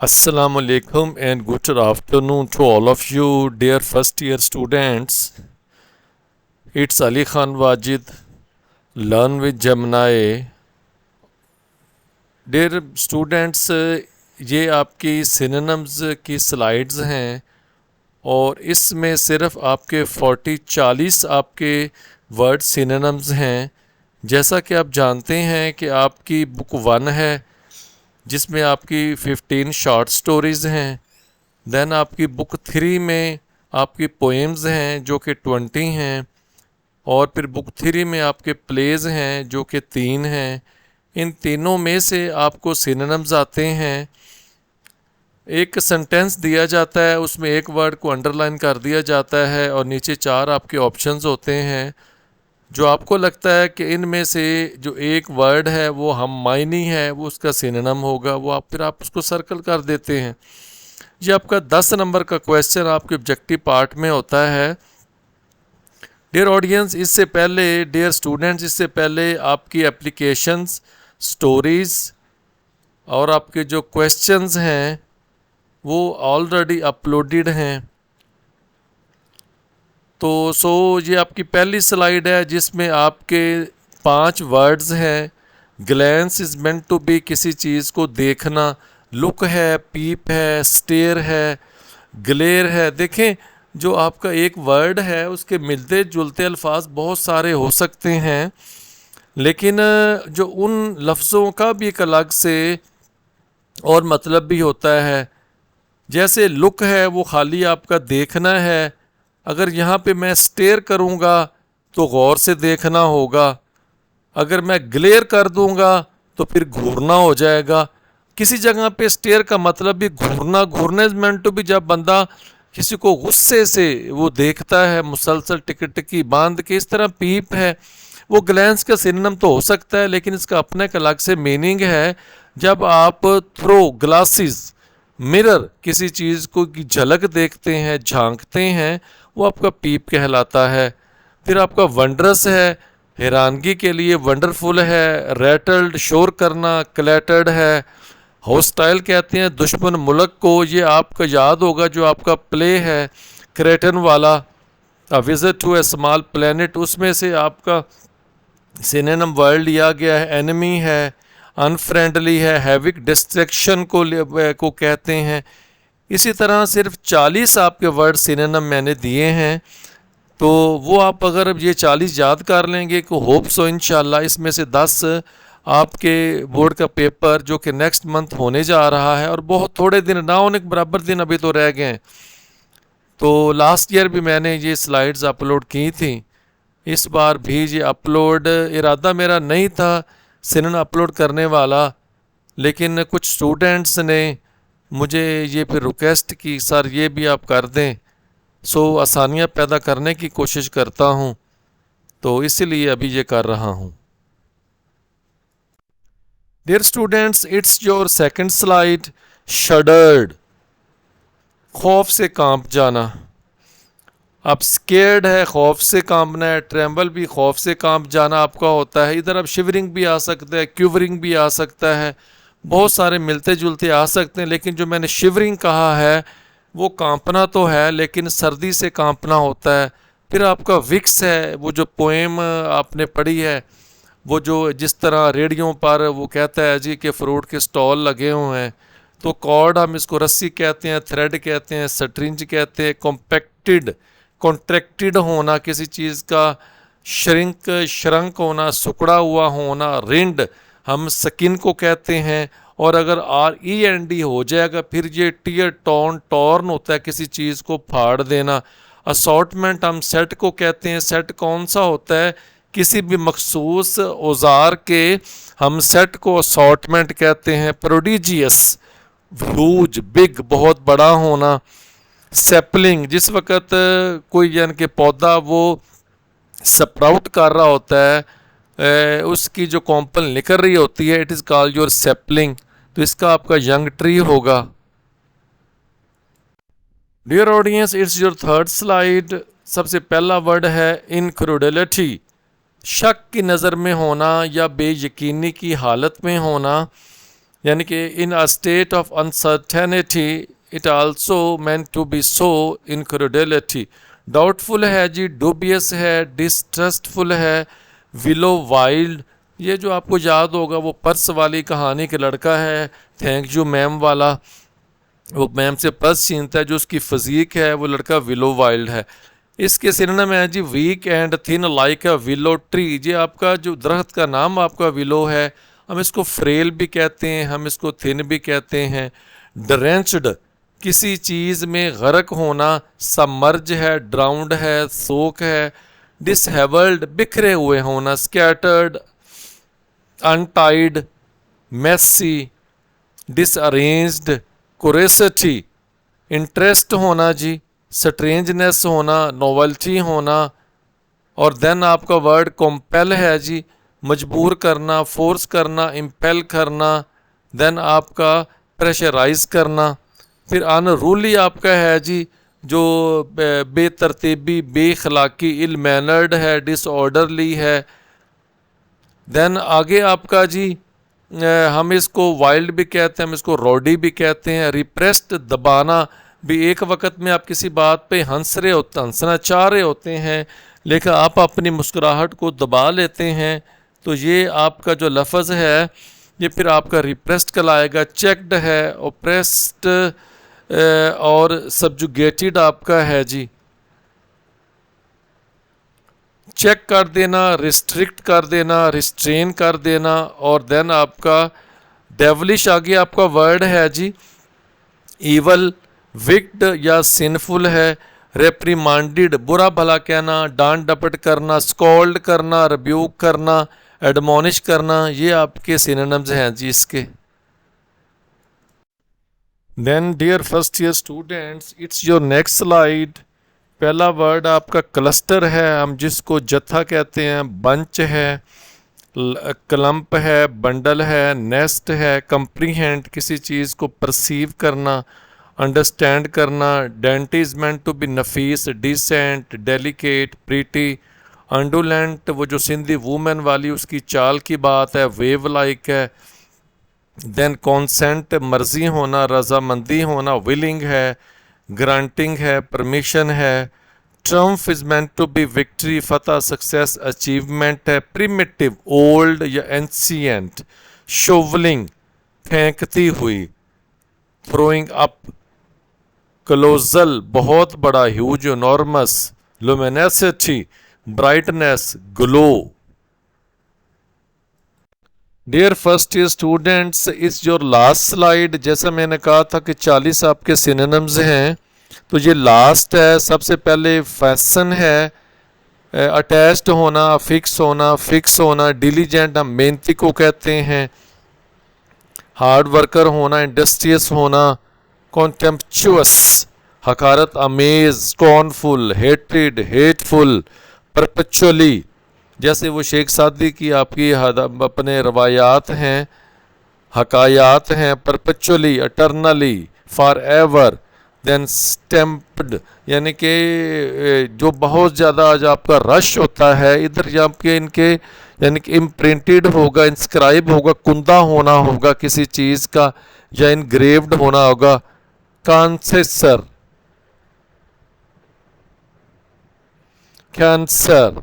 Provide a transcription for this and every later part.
Assalamu alaikum and good afternoon to all of you, dear first year students. It's Ali Khan Wajid, Learn with Gemini. Dear students, ये आपकी synonyms की slides हैं और इसमें सिर्फ आपके 40-40 आपके वर्ड सिनोनिम्स हैं। जैसा कि आप जानते हैं कि आपकी बुक 1 है जिसमें आपकी 15 शॉर्ट स्टोरीज़ हैं। देन आपकी बुक 3 में आपकी पोएम्स हैं जो कि 20 हैं, और फिर बुक 3 में आपके प्लेज हैं जो कि 3 हैं। इन तीनों में से आपको सिनोनिम्स आते हैं। एक सेंटेंस दिया जाता है, उसमें एक वर्ड को अंडरलाइन कर दिया जाता है और नीचे 4 आपके ऑप्शंस होते हैं। जो आपको लगता है कि इनमें से जो एक वर्ड है वो हम मायनी है, वो उसका सिनोनिम होगा, वो आप उसको सर्कल कर देते हैं। ये आपका 10 नंबर का क्वेश्चन आपके ऑब्जेक्टिव पार्ट में होता है। डियर ऑडियंस, इससे पहले, डियर स्टूडेंट्स, इससे पहले आपकी एप्लीकेशंस, स्टोरीज़ और आपके जो क्वेश्चंस हैं वो ऑलरेडी अपलोडेड हैं। तो ये आपकी पहली स्लाइड है जिसमें आपके 5 वर्ड्स हैं। Glance is meant to be, किसी चीज़ को देखना। लुक है, पीप है, स्टेयर है, ग्लेयर है। देखें, जो आपका एक वर्ड है उसके मिलते जुलते अल्फाज बहुत सारे हो सकते हैं, लेकिन जो उन लफ्ज़ों का भी एक अलग से और मतलब भी होता है। जैसे लुक है, वो खाली आपका देखना है। अगर यहाँ पे मैं स्टेयर करूँगा तो गौर से देखना होगा। अगर मैं ग्लेयर कर दूँगा तो फिर घूरना हो जाएगा। किसी जगह पे स्टेयर का मतलब भी घूरना। घूरने मेंट टू भी जब बंदा किसी को गुस्से से वो देखता है, मुसलसल टिकी टिकी बांध के। इस तरह पीप है, वो ग्लैंस का सिनोनिम तो हो सकता है, लेकिन इसका अपना एक अलग से मीनिंग है। जब आप थ्रो ग्लासेस, मिरर, किसी चीज़ को की झलक देखते हैं, झांकते हैं, वो आपका पीप कहलाता है। फिर आपका वंडरस है, हैरानगी के लिए। वंडरफुल है, रैटल्ड, शोर करना। क्लैटर्ड है, हॉस्टाइल कहते हैं दुश्मन मुल्क को। ये आपका याद होगा जो आपका प्ले है क्रेटन वाला, a visit to a small planet, उसमें से आपका सिनोनिम वर्ड लिया गया है। एनिमी है, अनफ्रेंडली है, हैविक, डिस्ट्रैक्शन को कहते हैं। इसी तरह सिर्फ 40 आपके वर्ड सिनोनिम मैंने दिए हैं, तो वो आप अगर ये 40 याद कर लेंगे तो होप सो इंशाल्लाह इसमें से 10 आपके बोर्ड का पेपर जो कि नेक्स्ट मंथ होने जा रहा है, और बहुत थोड़े दिन ना होने के बराबर दिन अभी तो रह गए हैं। तो लास्ट ईयर भी मैंने ये स्लाइड्स अपलोड की थी, इस बार भी ये अपलोड, इरादा मेरा नहीं था सिनोनिम अपलोड करने वाला, लेकिन कुछ स्टूडेंट्स ने मुझे ये फिर रिक्वेस्ट की, सर ये भी आप कर दें। आसानियाँ पैदा करने की कोशिश करता हूँ, तो इसीलिए अभी ये कर रहा हूँ। Dear students, it's your second slide. Shuddered, खौफ से कांप जाना। अब स्केर्ड है, खौफ से कांपना है। ट्रेम्बल भी खौफ से कांप जाना आपका होता है। इधर अब शिवरिंग भी आ सकता है, क्यूवरिंग भी आ सकता है, बहुत सारे मिलते जुलते आ सकते हैं, लेकिन जो मैंने शिवरिंग कहा है वो कांपना तो है, लेकिन सर्दी से कांपना होता है। फिर आपका विक्स है, वो जो पोएम आपने पढ़ी है, वो जो जिस तरह रेडियो पर वो कहता है जी कि फ्रूट के स्टॉल लगे हुए हैं, तो कॉर्ड हम इसको रस्सी कहते हैं, थ्रेड कहते हैं, स्ट्रिंज कहते हैं। कॉम्पैक्टेड, कॉन्ट्रैक्टेड होना किसी चीज़ का, श्रंक होना, सुकड़ा हुआ होना। रिंड हम स्किन को कहते हैं, और अगर REND हो जाएगा फिर ये टीयर टॉर्न होता है, किसी चीज़ को फाड़ देना। असॉर्टमेंट हम सेट को कहते हैं। सेट कौन सा होता है, किसी भी मखसूस औजार के हम सेट को असॉर्टमेंट कहते हैं। प्रोडिजियस, ह्यूज, बिग, बहुत बड़ा होना। सैपलिंग, जिस वक़्त कोई यानी कि पौधा वो स्प्राउट कर रहा होता है, उसकी जो कॉम्पल निकल रही होती है, it is called your sapling, तो इसका आपका यंग ट्री होगा। Dear audience, it's your third slide. सबसे पहला वर्ड है इनक्रेडिलिटी, शक की नज़र में होना या बेयकीनी की हालत में होना। यानी कि in a state of uncertainty it also meant to be so doubtful है जी, डूबियस है, डिस्ट्रस्टफुल है, विलो वाइल्ड। ये जो आपको याद होगा वो पर्स वाली कहानी के लड़का है, थैंक यू मैम वाला, वो मैम से पर्स छीनता है, जो उसकी फिजीक है वो लड़का विलो वाइल्ड है। इसके सिनोनिम है जी weak and thin like a willow tree. ये आपका जो दरख्त का नाम आपका विलो है, हम इसको फ्रेल भी कहते हैं, हम इसको थिन भी कहते हैं। ड्रेंच्ड किसी चीज़ में गर्क होना, सबमर्ज है, ड्राउंड है, सोक है। डिसहेबल्ड बिखरे हुए होना, scattered, untied, messy, disarranged, curiosity interest होना जी, स्ट्रेंजनेस होना, नोवेल्टी होना। और देन आपका वर्ड कंपेल है जी, मजबूर करना, फोर्स करना, इम्पेल करना। देन आपका प्रेशराइज करना। फिर अनरूली आपका है जी जो बेतरतीबी, बेखलाकी, इल मैनर्ड है, डिसऑर्डरली है। देन आगे आपका जी हम इसको वाइल्ड भी कहते हैं, हम इसको रॉडी भी कहते हैं। रिप्रेस्ड दबाना भी, एक वक्त में आप किसी बात पे हंसना चाह रहे होते हैं लेकिन आप अपनी मुस्कुराहट को दबा लेते हैं, तो ये आपका जो लफ्ज़ है ये फिर आपका रिप्रेस्ड कहलाएगा। चेक्ड है, ओप्रेस्ड और सब्जुगेटेड आपका है जी, चेक कर देना, रिस्ट्रिक्ट कर देना, रिस्ट्रेन कर देना। और देन आपका डेवलिश आगे आपका वर्ड है जी, ईवल, विक्ड या सिनफुल है। रेप्रीमांडेड बुरा भला कहना, डांट डपट करना, स्कॉल्ड करना, रिब्यूक करना, एडमोनिश करना, ये आपके सिनोनिम्स हैं जी इसके। Then dear first year students, it's your next slide. पहला वर्ड आपका क्लस्टर है, हम जिसको जत्था कहते हैं, बंच है, क्लम्प है, बंडल है, नेस्ट है। कंप्रीहेंड किसी चीज़ को परसीव करना, अंडरस्टैंड करना। Dainty is meant to be नफीस, डिसेंट, डेलिकेट, प्रीटी। अंडुलेंट वो जो सिंधी वूमेन वाली उसकी चाल की बात है, वेव लाइक है। देन कॉन्सेंट मर्जी होना, रजामंदी होना, विलिंग है, ग्रांटिंग है, परमिशन है। Triumph is meant to be victory, फतह, सक्सेस, अचीवमेंट है। प्रिमिटिव ओल्ड या एंशिएंट। शोवलिंग फेंकती हुई, थ्रोइंग अप। क्लोजल बहुत बड़ा, huge, enormous. Luminosity brightness, glow. Dear first year students, is your last slide. जैसा मैंने कहा था कि 40 आपके सिनोनिम्स हैं, तो ये लास्ट है। सबसे पहले फैशन है, अटैच्ड होना, फिक्स होना। डिलीजेंट हम मेहनती को कहते हैं। हार्ड वर्कर होना, इंडस्ट्रियस होना। कॉन्टेम्पचुअस हकारत amaze, scornful, hated, hateful. Perpetually जैसे वो शेख सादी की आपकी अपने रवायात हैं, हकायात हैं। Perpetually, eternally, for ever. Then stamped यानी कि जो बहुत ज़्यादा आज आपका रश होता है इधर आपके इनके यानी कि इम्प्रिंटेड होगा, इंस्क्राइब होगा, कुंदा होना होगा किसी चीज़ का, या इनग्रेव्ड होना होगा। कॉन्सेसर, कैंसर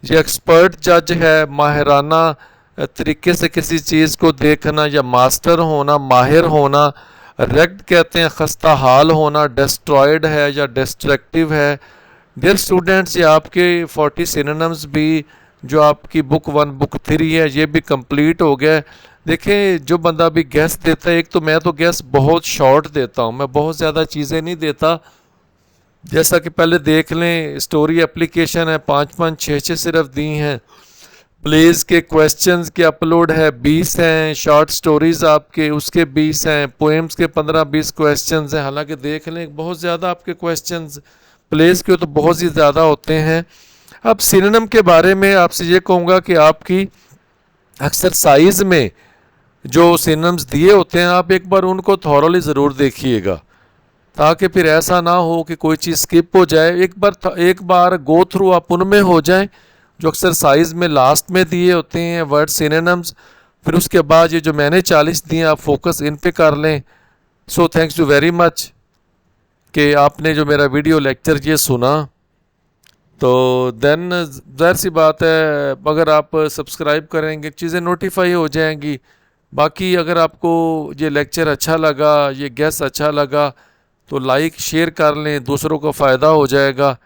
ये एक्सपर्ट जज है, माहिराना तरीके से किसी चीज़ को देखना या मास्टर होना, माहिर होना। रेक्ट कहते हैं खस्ता हाल होना, डिस्ट्रॉयड है या डिस्ट्रक्टिव है। डियर स्टूडेंट्स, ये आपके 40 सिनोनिम्स भी जो आपकी बुक 1 बुक 3 है ये भी कंप्लीट हो गया। देखें जो बंदा भी गैस देता है, एक तो मैं तो गैस बहुत शॉर्ट देता हूँ, मैं बहुत ज़्यादा चीज़ें नहीं देता। जैसा कि पहले देख लें, स्टोरी एप्लीकेशन है 5-5 6-6 सिर्फ दी हैं। प्लेस के क्वेश्चंस के अपलोड है 20 हैं। शॉर्ट स्टोरीज आपके उसके 20 हैं। पोएम्स के 15-20 क्वेश्चंस हैं। हालांकि देख लें बहुत ज़्यादा आपके क्वेश्चंस प्लेस के तो बहुत ही ज़्यादा होते हैं। अब सिनोनिम के बारे में आपसे ये कहूँगा कि आपकी एक्सरसाइज में जो सिनोनिम्स दिए होते हैं आप एक बार उनको थॉरली ज़रूर देखिएगा, ताकि फिर ऐसा ना हो कि कोई चीज़ स्किप हो जाए। एक बार गो थ्रू आप उनमें हो जाएं जो एक्सरसाइज में लास्ट में दिए होते हैं वर्ड सिनोनिम्स। फिर उसके बाद ये जो मैंने 40 दिए आप फोकस इन पे कर लें। So thanks you very much कि आपने जो मेरा वीडियो लेक्चर ये सुना। तो देन ज़ाहिर सी बात है अगर आप सब्सक्राइब करेंगे चीज़ें नोटिफाई हो जाएंगी। बाकी अगर आपको ये लेक्चर अच्छा लगा, ये गेस्ट अच्छा लगा, तो लाइक शेयर कर लें, दूसरों को फ़ायदा हो जाएगा।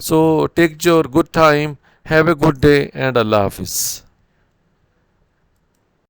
So take your good time, have a good day and अल्लाह हाफिज़।